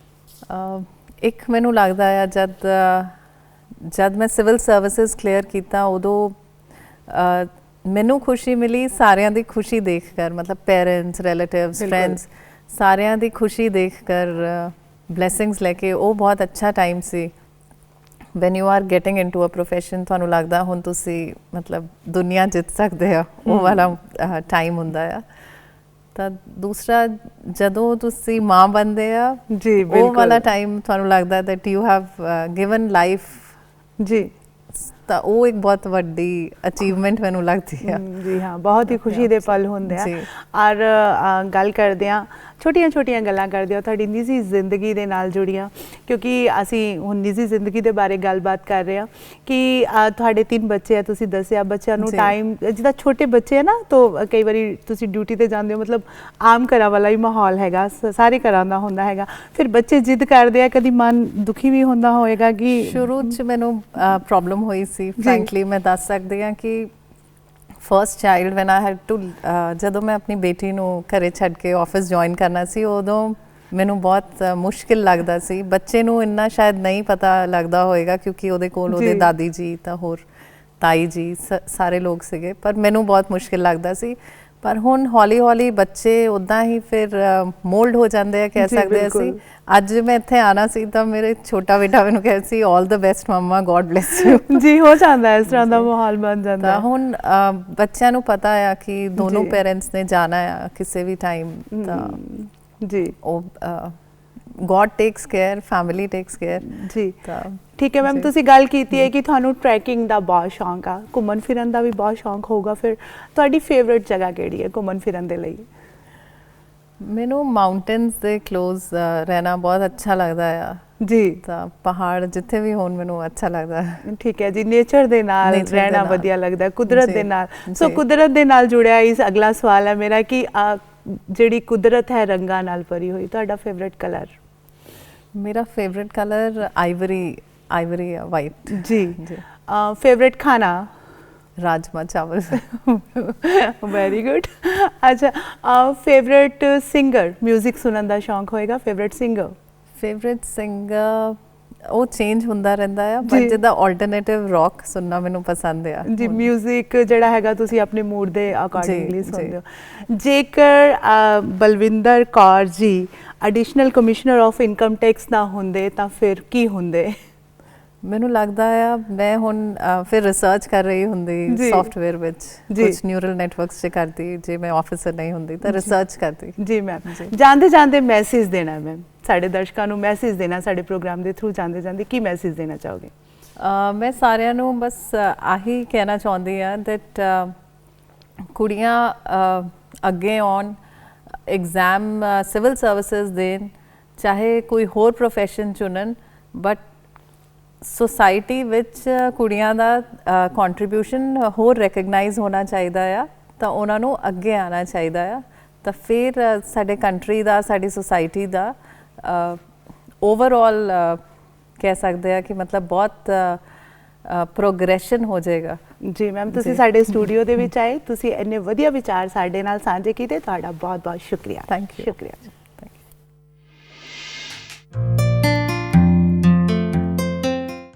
ਇੱਕ ਮੈਨੂੰ ਲੱਗਦਾ ਆ ਜਦ ਮੈਂ ਸਿਵਲ ਸਰਵਿਸਿਜ਼ ਕਲੀਅਰ ਕੀਤਾ, ਉਦੋਂ ਮੈਨੂੰ ਖੁਸ਼ੀ ਮਿਲੀ ਸਾਰਿਆਂ ਦੀ ਖੁਸ਼ੀ ਦੇਖ ਕਰ, ਮਤਲਬ ਪੇਰੈਂਟਸ, ਰਿਲੇਟਿਵਸ, ਫਰੈਂਡਸ, ਸਾਰਿਆਂ ਦੀ ਖੁਸ਼ੀ ਦੇਖ ਕਰ ਬਲੈਸਿੰਗਸ ਲੈ ਕੇ, ਉਹ ਬਹੁਤ ਅੱਛਾ ਟਾਈਮ ਸੀ। When you are getting into a profession, ਤੁਹਾਨੂੰ ਲੱਗਦਾ ਹੁਣ ਤੁਸੀਂ ਮਤਲਬ ਦੁਨੀਆ ਜਿੱਤ ਸਕਦੇ ਆ, ਉਹ ਵਾਲਾ ਟਾਈਮ ਹੁੰਦਾ ਆ। ਤਾਂ ਦੂਸਰਾ, ਜਦੋਂ ਤੁਸੀਂ ਮਾਂ ਬਣਦੇ ਆ ਜੀ, ਉਹ ਵਾਲਾ ਟਾਈਮ ਤੁਹਾਨੂੰ ਲੱਗਦਾ that you have given life ਜੀ, ਤਾਂ ਉਹ ਇੱਕ ਬਹੁਤ ਵੱਡੀ ਅਚੀਵਮੈਂਟ ਮੈਨੂੰ ਲੱਗਦੀ ਆ ਜੀ। ਹਾਂ, ਬਹੁਤ ਹੀ ਖੁਸ਼ੀ ਦੇ ਪਲ ਹੁੰਦੇ ਆ। ਔਰ ਗੱਲ ਕਰਦੇ ਆ, ਛੋਟੀਆਂ ਛੋਟੀਆਂ ਗੱਲਾਂ ਕਰਦੇ ਹੋ ਤੁਹਾਡੀ ਨਿੱਜੀ ਜ਼ਿੰਦਗੀ ਦੇ ਨਾਲ ਜੁੜੀਆਂ, ਕਿਉਂਕਿ ਅਸੀਂ ਹੁਣ ਨਿੱਜੀ ਜ਼ਿੰਦਗੀ ਦੇ ਬਾਰੇ ਗੱਲਬਾਤ ਕਰ ਰਹੇ ਹਾਂ ਕਿ ਤੁਹਾਡੇ 3 ਬੱਚੇ ਆ, ਤੁਸੀਂ ਦੱਸਿਆ ਬੱਚਿਆਂ ਨੂੰ ਟਾਈਮ, ਜਿੱਦਾਂ ਛੋਟੇ ਬੱਚੇ ਆ ਨਾ, ਤਾਂ ਕਈ ਵਾਰੀ ਤੁਸੀਂ ਡਿਊਟੀ 'ਤੇ ਜਾਂਦੇ ਹੋ, ਮਤਲਬ ਆਮ ਘਰਾਂ ਵਾਲਾ ਹੀ ਮਾਹੌਲ ਹੈਗਾ, ਸਾਰੇ ਘਰਾਂ ਦਾ ਹੁੰਦਾ ਹੈਗਾ, ਫਿਰ ਬੱਚੇ ਜਿੱਦ ਕਰਦੇ ਆ, ਕਦੀ ਮਨ ਦੁਖੀ ਵੀ ਹੁੰਦਾ ਹੋਏਗਾ? ਕਿ ਸ਼ੁਰੂ 'ਚ ਮੈਨੂੰ ਪ੍ਰੋਬਲਮ ਹੋਈ ਸੀ, ਫਰੈਂਕਲੀ ਮੈਂ ਦੱਸ ਸਕਦੀ ਹਾਂ ਕਿ first child when I had two, ਜਦੋਂ ਮੈਂ ਆਪਣੀ ਬੇਟੀ ਨੂੰ ਘਰੇ ਛੱਡ ਕੇ ਆਫਿਸ ਜੁਆਇਨ ਕਰਨਾ ਸੀ, ਉਦੋਂ ਮੈਨੂੰ ਬਹੁਤ ਮੁਸ਼ਕਿਲ ਲੱਗਦਾ ਸੀ। ਬੱਚੇ ਨੂੰ ਇੰਨਾ ਸ਼ਾਇਦ ਨਹੀਂ ਪਤਾ ਲੱਗਦਾ ਹੋਏਗਾ, ਕਿਉਂਕਿ ਉਹਦੇ ਕੋਲ ਉਹਦੇ ਦਾਦੀ ਜੀ ਤਾਂ ਹੋਰ ਤਾਈ ਜੀ ਸਾਰੇ ਲੋਕ ਸੀਗੇ, ਪਰ ਮੈਨੂੰ ਬਹੁਤ ਮੁਸ਼ਕਿਲ ਲੱਗਦਾ ਸੀ। ਪਰ ਹੁਣ ਹੌਲੀ ਹੌਲੀ ਬੱਚੇ ਉੱਦਾਂ ਹੀ ਫਿਰ ਮੋਲਡ ਹੋ ਜਾਂਦੇ ਆ, ਕਹਿ ਸਕਦੇ ਅਸੀਂ। ਅੱਜ ਮੈਂ ਇੱਥੇ ਆਉਣਾ ਸੀ ਤਾਂ ਮੇਰੇ ਛੋਟਾ ਬੇਟਾ ਮੈਨੂੰ ਕਹਿ ਸੀ, all the best mama, God bless you ਜੀ, ਹੋ ਜਾਂਦਾ ਇਸ ਤਰ੍ਹਾਂ ਦਾ ਮਾਹੌਲ ਬਣ ਜਾਂਦਾ। ਹੁਣ ਬੱਚਿਆਂ ਨੂੰ ਪਤਾ ਆ ਕਿ ਦੋਨੋਂ ਪੇਰੈਂਟਸ ਨੇ ਜਾਣਾ ਆ ਕਿਸੇ ਵੀ ਟਾਈਮ, ਤਾਂ ਜੀ ਉਹ God takes care, family takes care ਜੀ। ਤਾਂ ਠੀਕ ਹੈ ਮੈਮ, ਤੁਸੀਂ ਗੱਲ ਕੀਤੀ ਹੈ ਕਿ ਤੁਹਾਨੂੰ ਟਰੈਕਿੰਗ ਦਾ ਬਹੁਤ ਸ਼ੌਂਕ ਆ, ਘੁੰਮਣ ਫਿਰਨ ਦਾ ਵੀ ਬਹੁਤ ਸ਼ੌਂਕ ਹੋਊਗਾ, ਫਿਰ ਤੁਹਾਡੀ ਫੇਵਰੇਟ ਜਗ੍ਹਾ ਕਿਹੜੀ ਹੈ ਘੁੰਮਣ ਫਿਰਨ ਦੇ ਲਈ? ਮੈਨੂੰ ਮਾਊਂਟੇਨਸ ਦੇ ਕਲੋਜ਼ ਰਹਿਣਾ ਬਹੁਤ ਅੱਛਾ ਲੱਗਦਾ ਆ ਜੀ, ਤਾਂ ਪਹਾੜ ਜਿੱਥੇ ਵੀ ਹੋਣ ਮੈਨੂੰ ਅੱਛਾ ਲੱਗਦਾ ਹੈ। ਠੀਕ ਹੈ ਜੀ, ਨੇਚਰ ਦੇ ਨਾਲ ਰਹਿਣਾ ਵਧੀਆ ਲੱਗਦਾ, ਕੁਦਰਤ ਦੇ ਨਾਲ। ਸੋ ਕੁਦਰਤ ਦੇ ਨਾਲ ਜੁੜਿਆ ਇਸ ਅਗਲਾ ਸਵਾਲ ਹੈ ਮੇਰਾ ਕਿ ਜਿਹੜੀ ਕੁਦਰਤ ਹੈ ਰੰਗਾਂ ਨਾਲ ਭਰੀ ਹੋਈ, ਤੁਹਾਡਾ ਫੇਵਰੇਟ ਕਲਰ? ਮੇਰਾ ਫੇਵਰੇਟ ਕਲਰ ਆਈਵਰੀ ਆ, ਵਾਈਟ ਜੀ। ਫੇਵਰੇਟ ਖਾਣਾ? ਰਾਜਮਾ ਚਾਵਲ। Very good. ਅੱਛਾ, ਫੇਵਰੇਟ ਸਿੰਗਰ? ਮਿਊਜ਼ਿਕ ਸੁਣਨ ਦਾ ਸ਼ੌਂਕ ਹੋਏਗਾ, ਫੇਵਰੇਟ ਸਿੰਗਰ? ਫੇਵਰੇਟ ਸਿੰਗਰ ਉਹ ਚੇਂਜ ਹੁੰਦਾ ਰਹਿੰਦਾ ਆ, ਪਰ ਜਿੱਦਾਂ ਆਲਟਰਨੇਟਿਵ ਰੌਕ ਸੁਣਨਾ ਮੈਨੂੰ ਪਸੰਦ ਆ ਜੀ। ਮਿਊਜ਼ਿਕ ਜਿਹੜਾ ਹੈਗਾ ਤੁਸੀਂ ਆਪਣੇ ਮੂਡ ਦੇ ਅਕੋਰਡਿੰਗਲੀ ਸੁਣਦੇ ਹੋ। ਜੇਕਰ Balwinder Kaur ji additional commissioner of income tax ਨਾ ਹੁੰਦੇ ਤਾਂ ਫਿਰ ਕੀ ਹੁੰਦੇ? ਮੈਨੂੰ ਲੱਗਦਾ ਆ ਮੈਂ ਹੁਣ ਫਿਰ ਰਿਸਰਚ ਕਰ ਰਹੀ ਹੁੰਦੀ ਸੌਫਟਵੇਅਰ ਵਿੱਚ, ਕੁਝ ਨਿਊਰਲ ਨੈਟਵਰਕਸ 'ਚ ਕਰਦੀ, ਜੇ ਮੈਂ ਆਫਿਸਰ ਨਹੀਂ ਹੁੰਦੀ ਤਾਂ ਰਿਸਰਚ ਕਰਦੀ ਜੀ। ਮੈਮ, ਜਾਂਦੇ ਜਾਂਦੇ ਮੈਸੇਜ ਦੇਣਾ, ਮੈਮ ਸਾਡੇ ਦਰਸ਼ਕਾਂ ਨੂੰ ਮੈਸੇਜ ਦੇਣਾ, ਸਾਡੇ ਪ੍ਰੋਗਰਾਮ ਦੇ ਥਰੂ ਜਾਂਦੇ ਜਾਂਦੇ ਕੀ ਮੈਸੇਜ ਦੇਣਾ ਚਾਹੋਗੇ? ਮੈਂ ਸਾਰਿਆਂ ਨੂੰ ਬਸ ਆਹੀ ਕਹਿਣਾ ਚਾਹੁੰਦੀ ਹਾਂ ਦੈਟ ਕੁੜੀਆਂ ਅੱਗੇ ਆਉਣ, ਐਗਜ਼ਾਮ ਸਿਵਲ ਸਰਵਿਸਿਜ਼ ਦੇਣ, ਚਾਹੇ ਕੋਈ ਹੋਰ ਪ੍ਰੋਫੈਸ਼ਨ ਚੁਣਨ, ਬਟ ਸੋਸਾਇਟੀ ਵਿੱਚ ਕੁੜੀਆਂ ਦਾ ਕੰਟਰੀਬਿਊਸ਼ਨ ਹੋਰ ਰੈਕਗਨਾਈਜ਼ ਹੋਣਾ ਚਾਹੀਦਾ ਆ, ਤਾਂ ਉਹਨਾਂ ਨੂੰ ਅੱਗੇ ਆਉਣਾ ਚਾਹੀਦਾ ਆ, ਤਾਂ ਫਿਰ ਸਾਡੇ ਕੰਟਰੀ ਦਾ, ਸਾਡੀ ਸੋਸਾਇਟੀ ਦਾ ਓਵਰਆਲ ਕਹਿ ਸਕਦੇ ਆ ਕਿ ਮਤਲਬ ਬਹੁਤ ਪ੍ਰੋਗਰੈਸ਼ਨ ਹੋ ਜਾਏਗਾ ਜੀ। ਮੈਮ, ਤੁਸੀਂ ਸਾਡੇ ਸਟੂਡੀਓ ਦੇ ਵਿੱਚ ਆਏ, ਤੁਸੀਂ ਇੰਨੇ ਵਧੀਆ ਵਿਚਾਰ ਸਾਡੇ ਨਾਲ ਸਾਂਝੇ ਕੀਤੇ, ਤੁਹਾਡਾ ਬਹੁਤ ਬਹੁਤ ਸ਼ੁਕਰੀਆ। Thank you. ਸ਼ੁਕਰੀਆ।